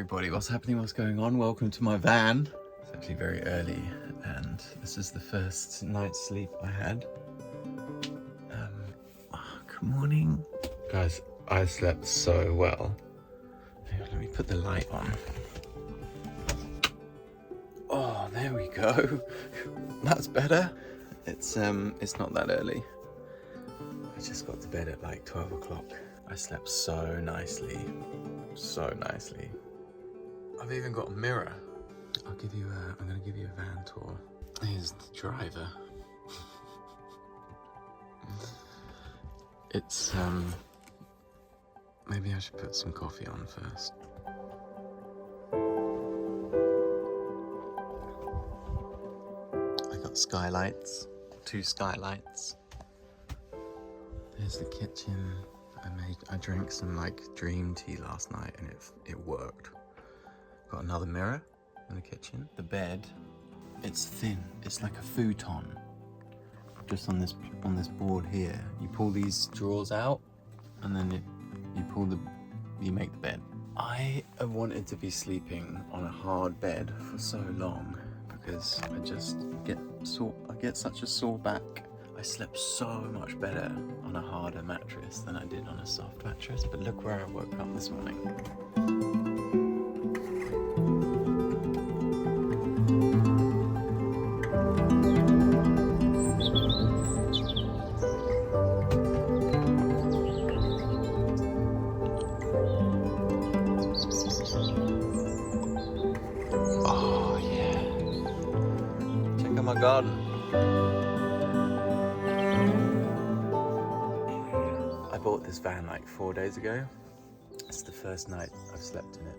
everybody, what's happening, what's going on? Welcome to my van. It's actually very early and this is the first night's sleep I had. Good morning. Guys, I slept so well. Hang on, let me put the light on. Oh, there we go. That's better. It's not that early. I just got to bed at like 12 o'clock. I slept so nicely. So nicely. I've even got a mirror. I'm gonna give you a van tour. Here's the driver. It's maybe I should put some coffee on first. I got skylights, 2 skylights. There's the kitchen. I drank some like dream tea last night and it worked. Got another mirror in the kitchen. The bed, it's thin. It's like a futon. Just on this board here. You pull these drawers out and then you make the bed. I have wanted to be sleeping on a hard bed for so long because I get such a sore back. I slept so much better on a harder mattress than I did on a soft mattress, but look where I woke up this morning. Oh yeah. Check out my garden. I bought this van like 4 days ago. It's the first night I've slept in it.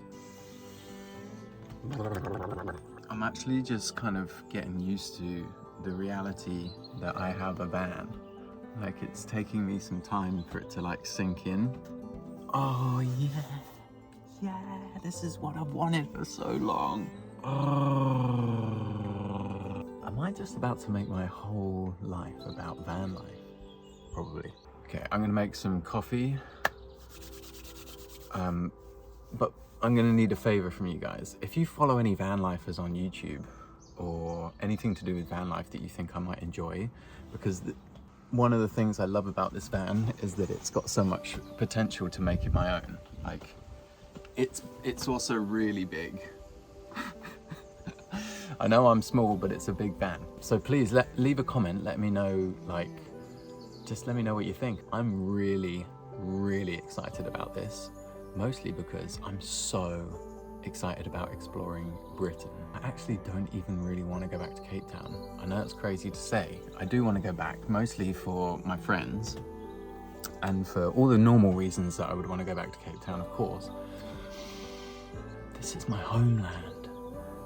I'm actually just kind of getting used to the reality that I have a van. Like it's taking me some time for it to like sink in. Oh yeah, this is what I've wanted for so long. Am I just about to make my whole life about van life? Probably. Okay, I'm gonna make some coffee, but I'm gonna need a favor from you guys. If you follow any van lifers on YouTube or anything to do with van life that you think I might enjoy, because one of the things I love about this van is that it's got so much potential to make it my own. Like, it's also really big. I know I'm small, but it's a big van. So please leave a comment, let me know, like, just let me know what you think. I'm really, really excited about this, mostly because I'm so excited about exploring Britain. I actually don't even really want to go back to Cape Town. I know it's crazy to say. I do want to go back, mostly for my friends and for all the normal reasons that I would want to go back to Cape Town, of course. This is my homeland,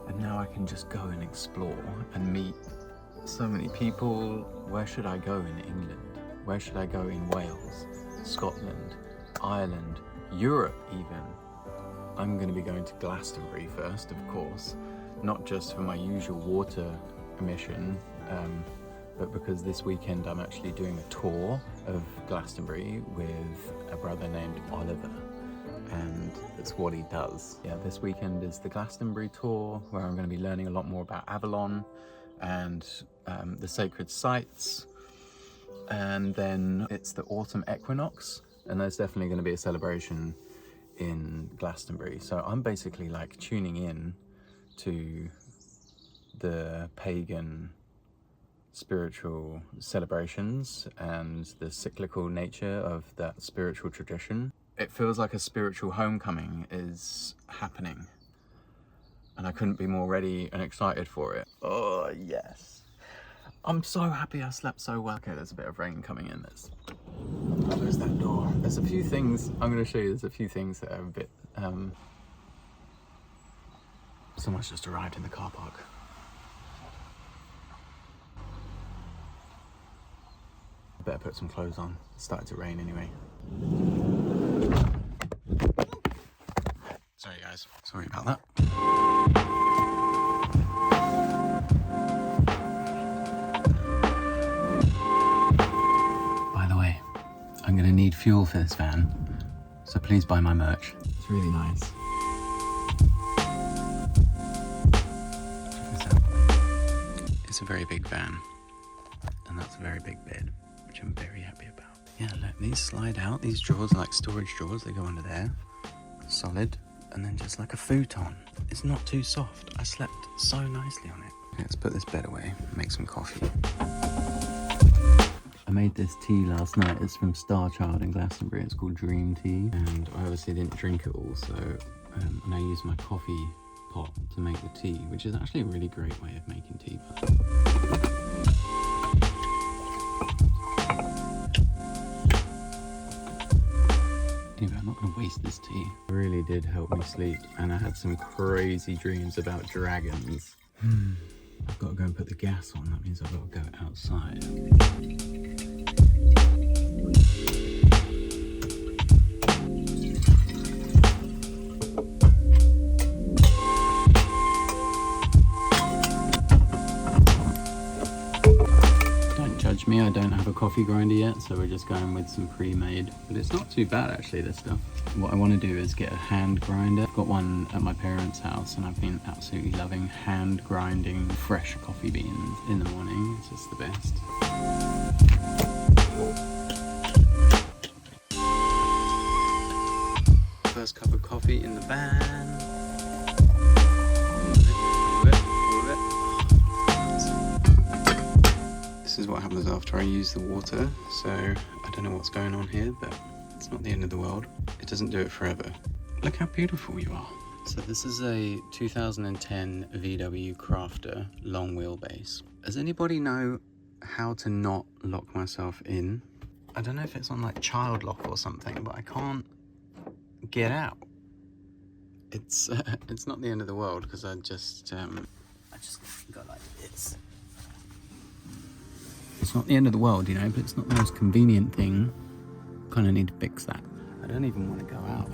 and now I can just go and explore and meet so many people. Where should I go in England? Where should I go in Wales, Scotland, Ireland, Europe even? I'm going to be going to Glastonbury first, of course, not just for my usual water mission, but because this weekend I'm actually doing a tour of Glastonbury with a brother named Oliver, and it's what he does. Yeah, this weekend is the Glastonbury tour, where I'm going to be learning a lot more about Avalon and the sacred sites. And then it's the autumn equinox, and there's definitely going to be a celebration in Glastonbury. So I'm basically like tuning in to the pagan spiritual celebrations and the cyclical nature of that spiritual tradition. It feels like a spiritual homecoming is happening, and I couldn't be more ready and excited for it. Oh yes. I'm so happy I slept so well. Okay, there's a bit of rain coming in. There's that door. There's a few things I'm going to show you. There's a few things that are a bit... Someone's just arrived in the car park. I better put some clothes on. It's started to rain anyway. Sorry guys, sorry about that. I'm going to need fuel for this van, so please buy my merch. It's really nice. It's a very big van, and that's a very big bed, which I'm very happy about. Yeah, let these slide out. These drawers are like storage drawers. They go under there, solid, and then just like a futon. It's not too soft. I slept so nicely on it. Okay, let's put this bed away, make some coffee. I made this tea last night. It's from Star Child in Glastonbury. It's called Dream Tea, and I obviously didn't drink it all, so and I used my coffee pot to make the tea, which is actually a really great way of making tea. Anyway, I'm not going to waste this tea. It really did help me sleep, and I had some crazy dreams about dragons. I've got to go and put the gas on. That means I've got to go outside. Judge me, I don't have a coffee grinder yet, so we're just going with some pre-made, but it's not too bad actually, this stuff. What I want to do is get a hand grinder. I've got one at my parents' house, and I've been absolutely loving hand grinding fresh coffee beans in the morning. It's just the best. First cup of coffee in the van. This is what happens after I use the water, so I don't know what's going on here, but it's not the end of the world. It doesn't do it forever. Look how beautiful you are. So this is a 2010 VW Crafter long wheelbase. Does anybody know how to not lock myself in? I don't know if it's on like child lock or something, but I can't get out. It's not the end of the world, because I just go like this. It's not the end of the world, you know, but it's not the most convenient thing. Kind of need to fix that. I don't even want to go out.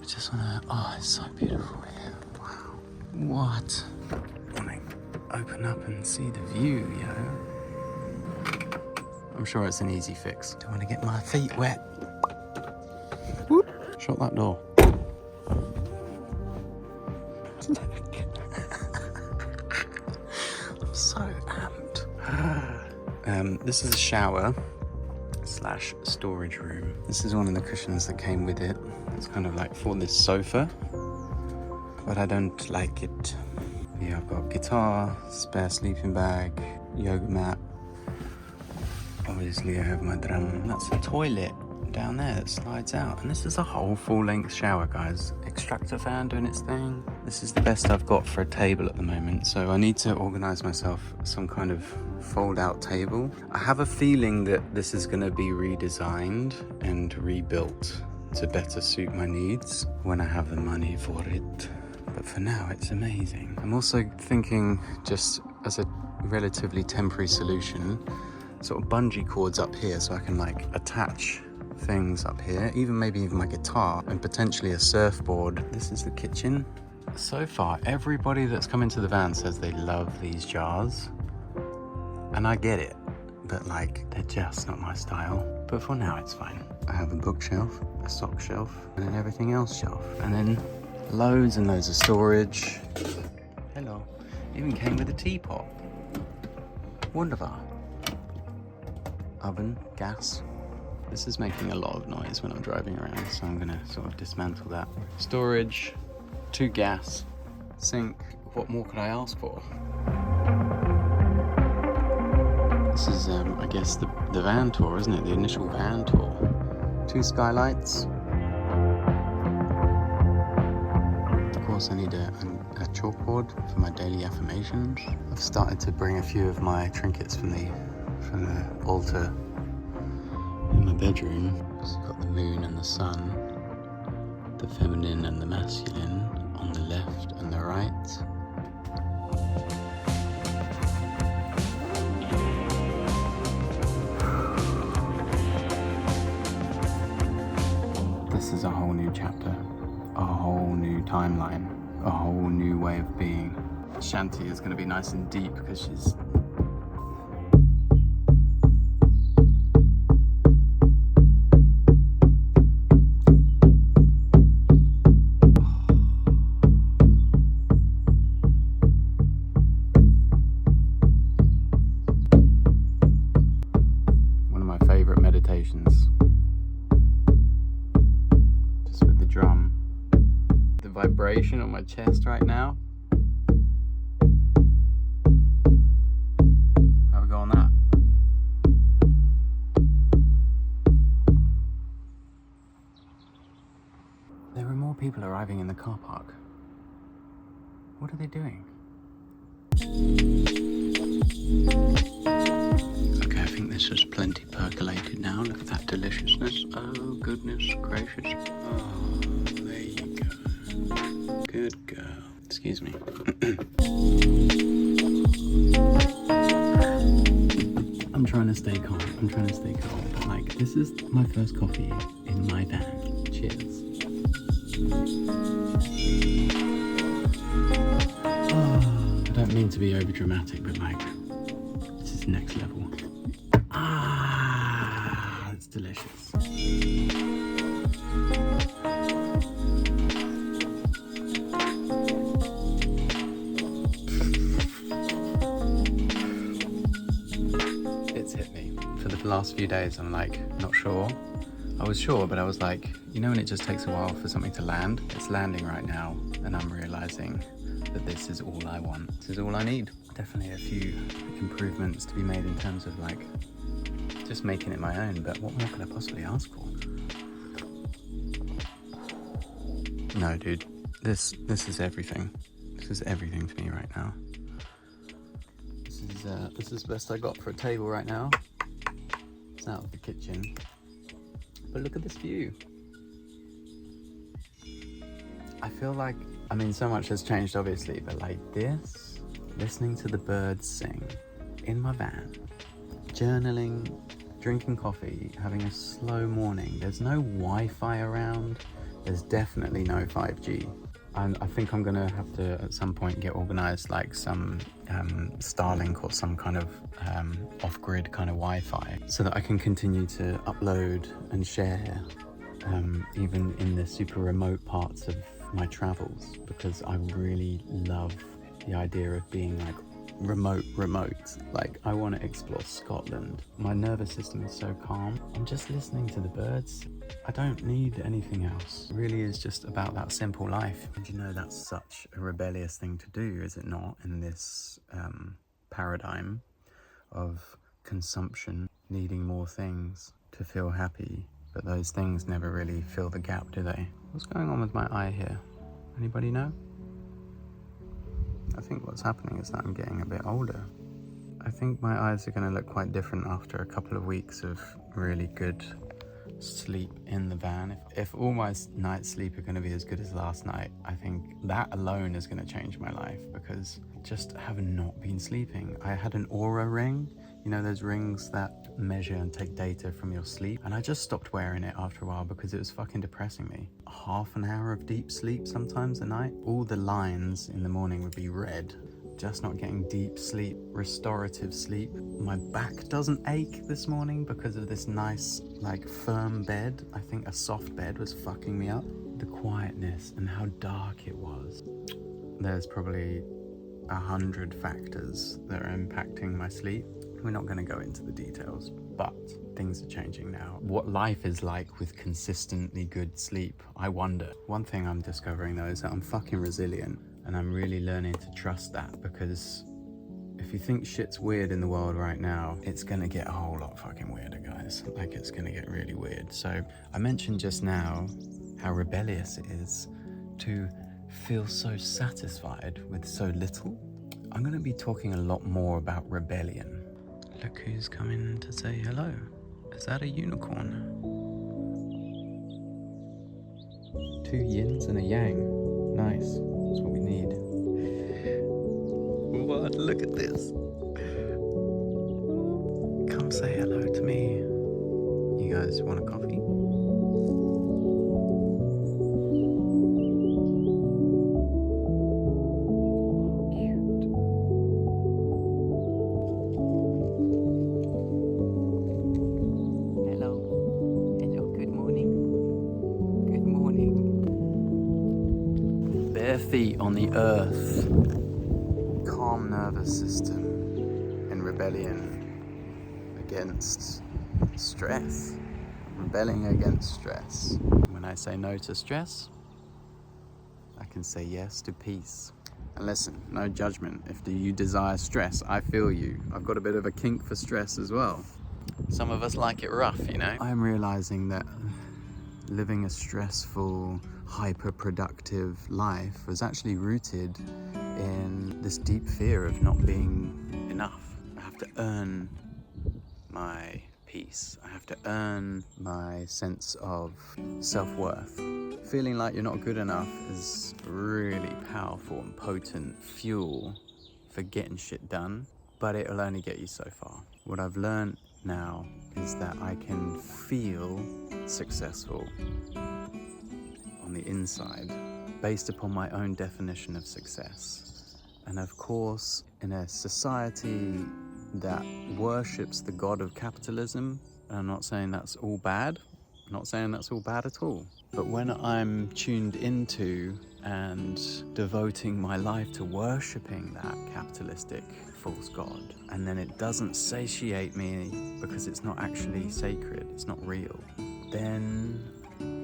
I just want to, oh, it's so beautiful here. Wow. What? I want to open up and see the view, yo. I'm sure it's an easy fix. Don't want to get my feet wet. Whoop. Shut that door. I'm so amped. This is a shower / storage room. This is one of the cushions that came with it. It's kind of like for this sofa, but I don't like it. Yeah, I've got guitar, spare sleeping bag, yoga mat. Obviously I have my drum. That's the toilet down there that slides out, and this is a whole full-length shower, guys. Extractor fan doing its thing. This is the best I've got for a table at the moment, so I need to organize myself some kind of fold-out table. I have a feeling that this is going to be redesigned and rebuilt to better suit my needs when I have the money for it, but for now it's amazing. I'm also thinking, just as a relatively temporary solution, sort of bungee cords up here so I can like attach things up here, maybe even my guitar, and potentially a surfboard. This is the kitchen. So far, everybody that's come into the van says they love these jars, and I get it, but like, they're just not my style. But for now, it's fine. I have a bookshelf, a sock shelf, and an everything else shelf, and then loads and loads of storage. Hello. Even came with a teapot. Wunderbar. Oven, gas. This is making a lot of noise when I'm driving around, so I'm gonna sort of dismantle that. Storage, 2 gas, sink. What more could I ask for? This is, I guess, the van tour, isn't it? The initial van tour. 2 skylights. Of course, I need a chalkboard for my daily affirmations. I've started to bring a few of my trinkets from the altar in my bedroom. So you've got the moon and the sun, the feminine and the masculine on the left and the right. This is a whole new chapter, a whole new timeline, a whole new way of being. Shanti is going to be nice and deep because she's the drum. The vibration on my chest right now. How we go on that? There are more people arriving in the car park. What are they doing? Okay, I think this is plenty percolated now. Look at that deliciousness. Oh, goodness gracious. Oh, there you go. Good girl. Excuse me. I'm trying to stay calm. But like, this is my first coffee in my van. Cheers. Oh, I don't mean to be over dramatic, but like, this is next level. Ah, it's delicious. It's hit me. For the last few days, I'm like, not sure. I was sure, but I was like, you know when it just takes a while for something to land? It's landing right now, and I'm realizing that this is all I want. This is all I need. Definitely a few improvements to be made in terms of like, just making it my own, but what more could I possibly ask for? No, dude, this is everything. This is everything to me right now. This is the best I got for a table right now. It's out of the kitchen. But look at this view. I feel like, I mean, so much has changed obviously, but like this, listening to the birds sing in my van, journaling, drinking coffee, having a slow morning. There's no Wi-Fi around. There's definitely no 5G. I think I'm gonna have to at some point get organized like some Starlink or some kind of off-grid kind of Wi-Fi so that I can continue to upload and share even in the super remote parts of my travels, because I really love the idea of being like remote. Like, I want to explore Scotland. My nervous system is so calm. I'm just listening to the birds. I don't need anything else. It really is just about that simple life. And you know, that's such a rebellious thing to do, is it not, in this paradigm of consumption, needing more things to feel happy, but those things never really fill the gap, do they? What's going on with my eye here? Anybody know? I think what's happening is that I'm getting a bit older. I think my eyes are going to look quite different after a couple of weeks of really good sleep in the van. If all my night's sleep are going to be as good as last night, I think that alone is going to change my life, because I just have not been sleeping. I had an Aura ring, you know, those rings that measure and take data from your sleep, and I just stopped wearing it after a while because it was fucking depressing me. Half an hour of deep sleep sometimes a night, all the lines in the morning would be red. Just not getting deep sleep, restorative sleep. My back doesn't ache this morning because of this nice, like, firm bed. I think a soft bed was fucking me up. The quietness and how dark it was. There's probably 100 factors that are impacting my sleep. We're not going to go into the details, but things are changing now. What life is like with consistently good sleep, I wonder. One thing I'm discovering though is that I'm fucking resilient. And I'm really learning to trust that, because if you think shit's weird in the world right now, it's gonna get a whole lot fucking weirder, guys. Like, it's gonna get really weird. So I mentioned just now how rebellious it is to feel so satisfied with so little. I'm gonna be talking a lot more about rebellion. Look who's coming to say hello. Is that a unicorn? Two yins and a yang. Nice. That's what we need. What? Look at this. Come say hello to me. You guys want a coffee? Cute. Hello. Hello, good morning. Good morning. Bare feet on the earth. Calm nervous system in rebellion against stress. Rebelling against stress. When When I say no to stress, I can say yes to peace. And listen, no judgment. If you desire stress, I feel you. I've got a bit of a kink for stress as well. Some of us like it rough, you know? I'm realizing that living a stressful, hyper-productive life was actually rooted in this deep fear of not being enough. I have to earn my peace. I have to earn my sense of self-worth. Feeling like you're not good enough is really powerful and potent fuel for getting shit done, but it'll only get you so far. What I've learned now is that I can feel successful on the inside based upon my own definition of success. And of course, in a society that worships the god of capitalism, and I'm not saying that's all bad, I'm not saying that's all bad at all, but when I'm tuned into and devoting my life to worshipping that capitalistic false god, and then it doesn't satiate me because it's not actually sacred, it's not real, then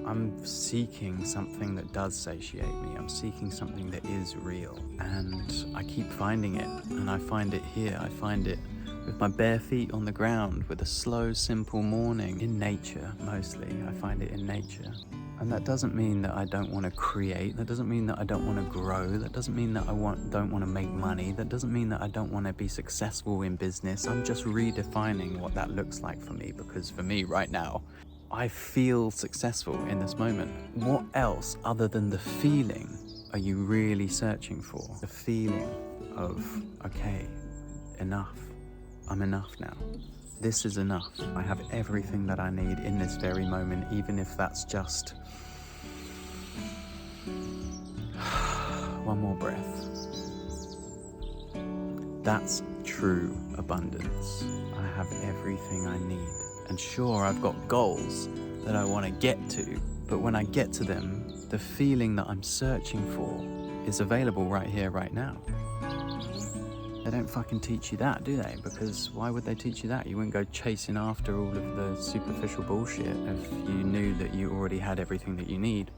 I'm seeking something that does satiate me. I'm seeking something that is real, and I keep finding it, and I find it here. I find it with my bare feet on the ground, with a slow, simple morning in nature. Mostly I find it in nature. And that doesn't mean that I don't want to create. That doesn't mean that I don't want to grow. That doesn't mean that I don't want to make money. That doesn't mean that I don't want to be successful in business. I'm just redefining what that looks like for me, because for me right now, I feel successful in this moment. What else other than the feeling are you really searching for? The feeling of, okay, enough. I'm enough now. This is enough. I have everything that I need in this very moment, even if that's just one more breath. That's true abundance. I have everything I need. And sure, I've got goals that I want to get to, but when I get to them, the feeling that I'm searching for is available right here, right now. They don't fucking teach you that, do they? Because why would they teach you that? You wouldn't go chasing after all of the superficial bullshit if you knew that you already had everything that you need.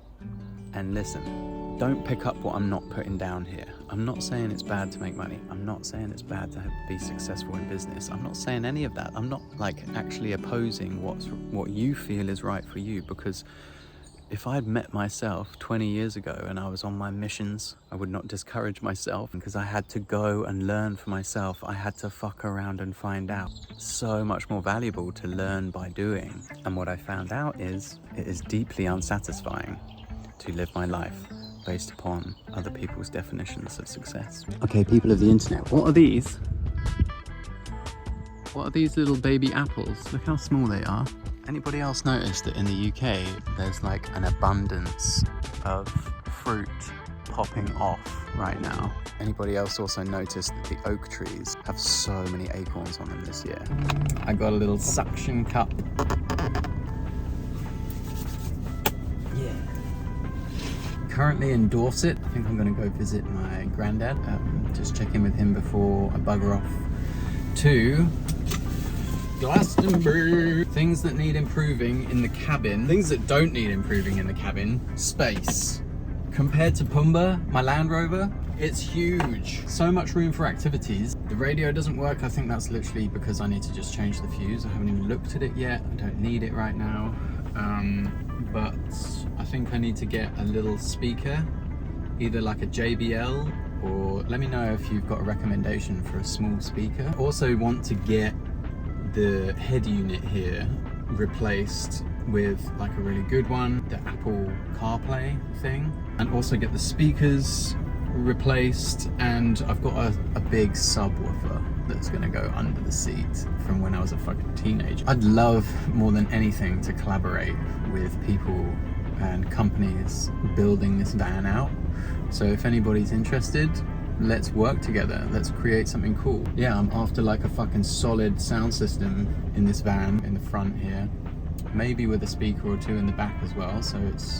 And listen, don't pick up what I'm not putting down here. I'm not saying it's bad to make money. I'm not saying it's bad to be successful in business. I'm not saying any of that. I'm not actually opposing what you feel is right for you, because if I'd met myself 20 years ago and I was on my missions, I would not discourage myself, because I had to go and learn for myself. I had to fuck around and find out. So much more valuable to learn by doing. And what I found out is it is deeply unsatisfying to live my life based upon other people's definitions of success. Okay, people of the internet, what are these? What are these little baby apples? Look how small they are. Anybody else notice that in the UK there's like an abundance of fruit popping off right now? Anybody else also notice that the oak trees have so many acorns on them this year? I got a little suction cup. Yeah. Currently in Dorset. I think I'm gonna go visit my granddad. Just check in with him before I bugger off to Glastonbury. Things that need improving in the cabin. Things that don't need improving in the cabin. Space. Compared to Pumbaa, my Land Rover, it's huge. So much room for activities. The radio doesn't work. I think that's literally because I need to just change the fuse. I haven't even looked at it yet. I don't need it right now. But I think I need to get a little speaker, either like a JBL, or let me know if you've got a recommendation for a small speaker. Also want to get the head unit here replaced with like a really good one, the Apple CarPlay thing, and also get the speakers replaced. And I've got a big subwoofer that's gonna go under the seat from when I was a fucking teenager. I'd love more than anything to collaborate with people and companies building this van out. So if anybody's interested, let's work together. Let's create something cool. Yeah, I'm after like a fucking solid sound system in this van in the front here. Maybe with a speaker or two in the back as well. So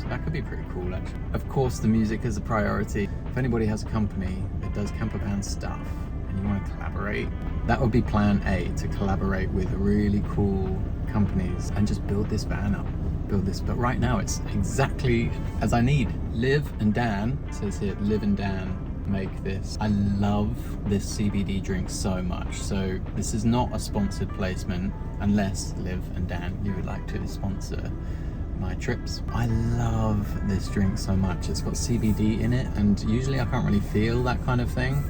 that could be pretty cool actually. Of course, the music is a priority. If anybody has a company that does camper van stuff and you want to collaborate, that would be plan A, to collaborate with really cool companies and just build this van up. build this, but right now it's exactly as I need. Liv and Dan, it says here, Liv and Dan make this. I love this CBD drink so much. So this is not a sponsored placement, unless Liv and Dan, you would like to sponsor my trips. I love this drink so much. It's got CBD in it, and usually I can't really feel that kind of thing.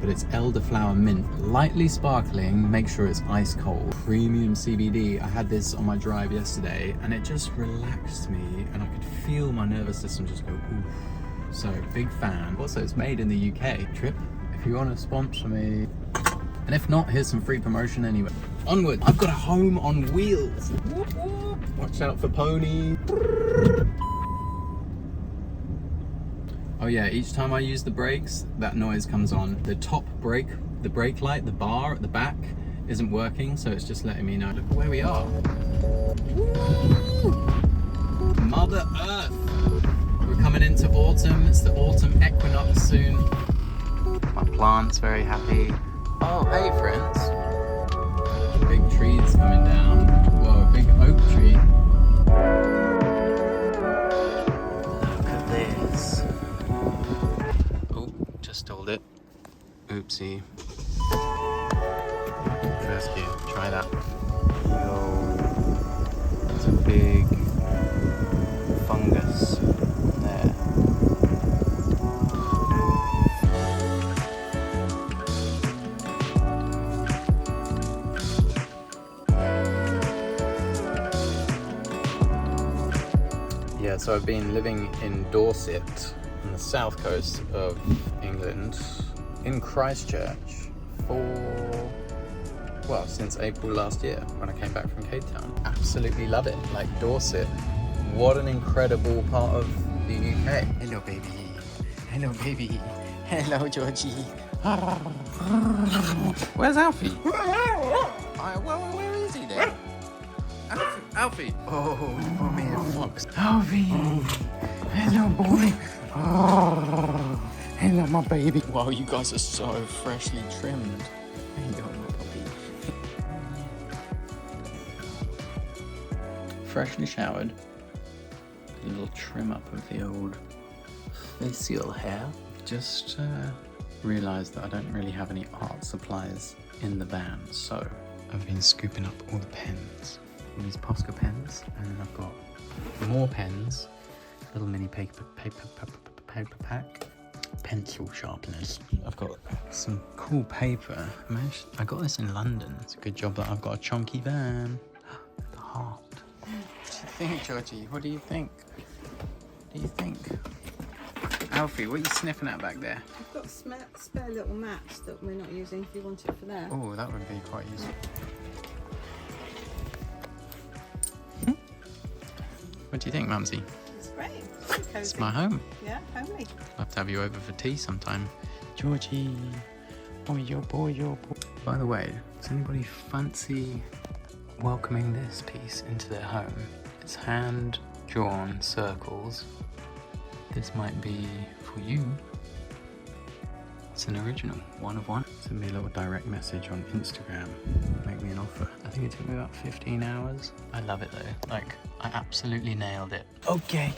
But it's elderflower mint, lightly sparkling, make sure it's ice cold. Premium CBD. I had this on my drive yesterday and it just relaxed me and I could feel my nervous system just go oof. So big fan. Also, it's made in the UK. Trip, if you want to sponsor me. And if not, here's some free promotion anyway. Onward. I've got a home on wheels. Whoop, whoop. Watch out for pony. Oh yeah, each time I use the brakes, that noise comes on. The top brake, the brake light, the bar at the back isn't working, so it's just letting me know. Look where we are. Woo! Mother Earth. We're coming into autumn. It's the autumn equinox soon. My plant's very happy. Oh, hey friends. Big trees coming down. Whoa, big oak tree. Look at this. Stalled it. Oopsie. First gear. Try that. Yo. There's a big fungus there. Yeah, so I've been living in Dorset, on the south coast of England, in Christchurch since April last year when I came back from Cape Town. Absolutely love it. Like Dorset, what an incredible part of the UK. Hello baby, hello baby, hello Georgie. Where's Alfie? Where is he then? Alfie. Oh, mommy and fox. Alfie, hello boy. Oh, hello, my baby. Wow, you guys are so freshly trimmed. Hello, my puppy. Freshly showered. A little trim up of the old facial hair. Just realised that I don't really have any art supplies in the van, so I've been scooping up all the pens. All these Posca pens, and then I've got more pens. Little mini paper pack, pencil sharpeners. I've got some cool paper. I got this in London. It's a good job that I've got a chunky van. The heart. What do you think, Georgie? What do you think? What do you think? Alfie, what are you sniffing at back there? I've got spare little mats that we're not using if you want it for there. Oh, that would be quite useful. What do you think, Mumsy? It's great. It's my home. Yeah, homely. I'll have to have you over for tea sometime. Georgie. Oh, your boy. By the way, does anybody fancy welcoming this piece into their home? It's hand-drawn circles. This might be for you. It's an original, one of one. Send me a little direct message on Instagram. Make me an offer. I think it took me about 15 hours. I love it though. Like, I absolutely nailed it. Okay,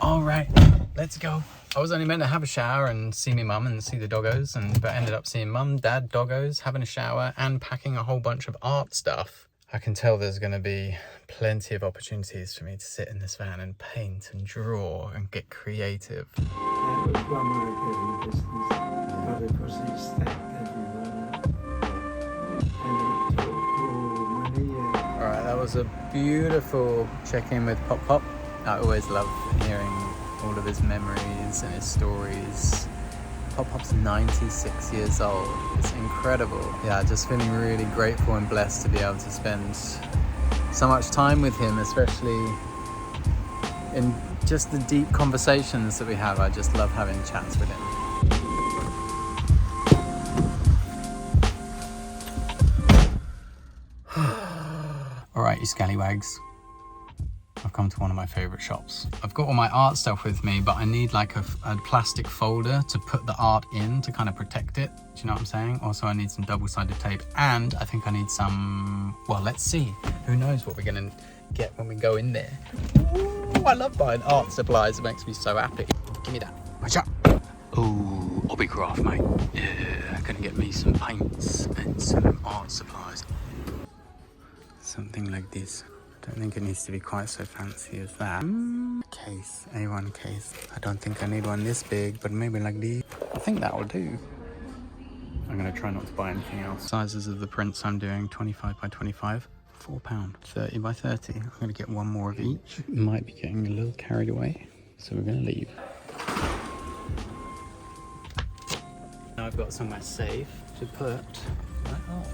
all right, let's go. I was only meant to have a shower and see my mum and see the doggos, but ended up seeing mum, dad, doggos, having a shower and packing a whole bunch of art stuff. I can tell there's gonna be plenty of opportunities for me to sit in this van and paint and draw and get creative. Alright, that was a beautiful check-in with Pop Pop. I always love hearing all of his memories and his stories. Pop Pop's 96 years old. It's incredible. Yeah, just feeling really grateful and blessed to be able to spend so much time with him, especially in just the deep conversations that we have. I just love having chats with him. Alright, you scallywags. I've come to one of my favourite shops. I've got all my art stuff with me, but I need like a plastic folder to put the art in to kind of protect it. Do you know what I'm saying? Also, I need some double-sided tape, and I think I need some, well, let's see. Who knows what we're gonna get when we go in there. Ooh, I love buying art supplies. It makes me so happy. Give me that. Watch out. Ooh, hobbycraft, mate. Yeah, gonna get me some paints and some art supplies. Something like this. Don't think it needs to be quite so fancy as that. Case, A1 case. I don't think I need one this big, but maybe like these. I think that will do. I'm gonna try not to buy anything else. Sizes of the prints I'm doing, 25 by 25, £4. 30 by 30. I'm gonna get one more of each. Might be getting a little carried away, so we're gonna leave. Now I've got somewhere safe to put my art.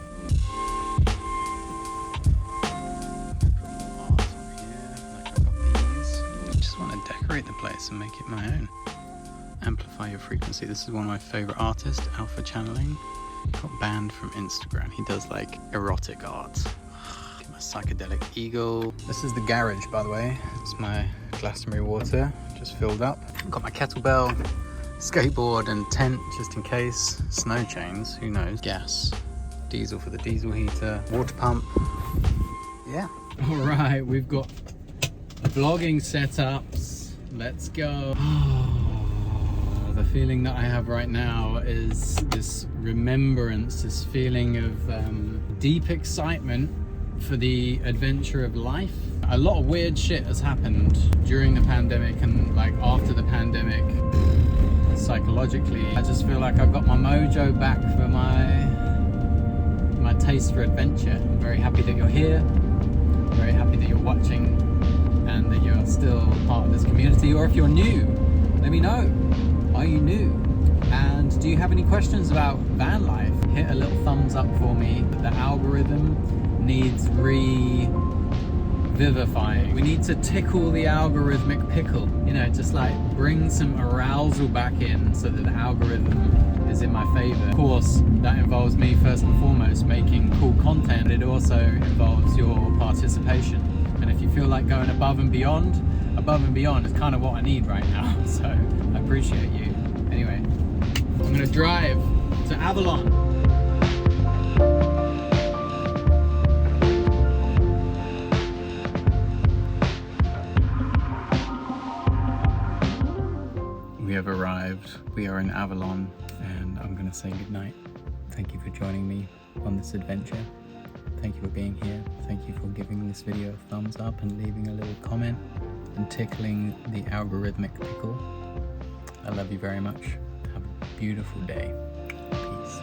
Just want to decorate the place and make it my own. Amplify your frequency. This is one of my favorite artists, Alpha Channeling. Got banned from Instagram. He does like erotic art. Get my psychedelic eagle. This is the garage, by the way. It's my Glastonbury water, just filled up. Got my kettlebell, skateboard and tent just in case. Snow chains, who knows. Gas, diesel for the diesel heater, water pump. Yeah. All right, we've got vlogging setups. Let's go. The feeling that I have right now is this remembrance, this feeling of deep excitement for the adventure of life. A lot of weird shit has happened during the pandemic and like after the pandemic. Psychologically, I just feel like I've got my mojo back for my taste for adventure. I'm very happy that you're here. I'm very happy that you're watching and that you're still part of this community. Or if you're new, let me know. Are you new? And do you have any questions about van life? Hit a little thumbs up for me. The algorithm needs revivifying. We need to tickle the algorithmic pickle. You know, just like bring some arousal back in so that the algorithm is in my favor. Of course, that involves me first and foremost making cool content. It also involves your participation. And if you feel like going above and beyond is kind of what I need right now. So I appreciate you. Anyway, I'm gonna drive to Avalon. We have arrived. We are in Avalon and I'm gonna say goodnight. Thank you for joining me on this adventure. Thank you for being here. Thank you for giving this video a thumbs up and leaving a little comment and tickling the algorithmic pickle. I love you very much. Have a beautiful day. Peace.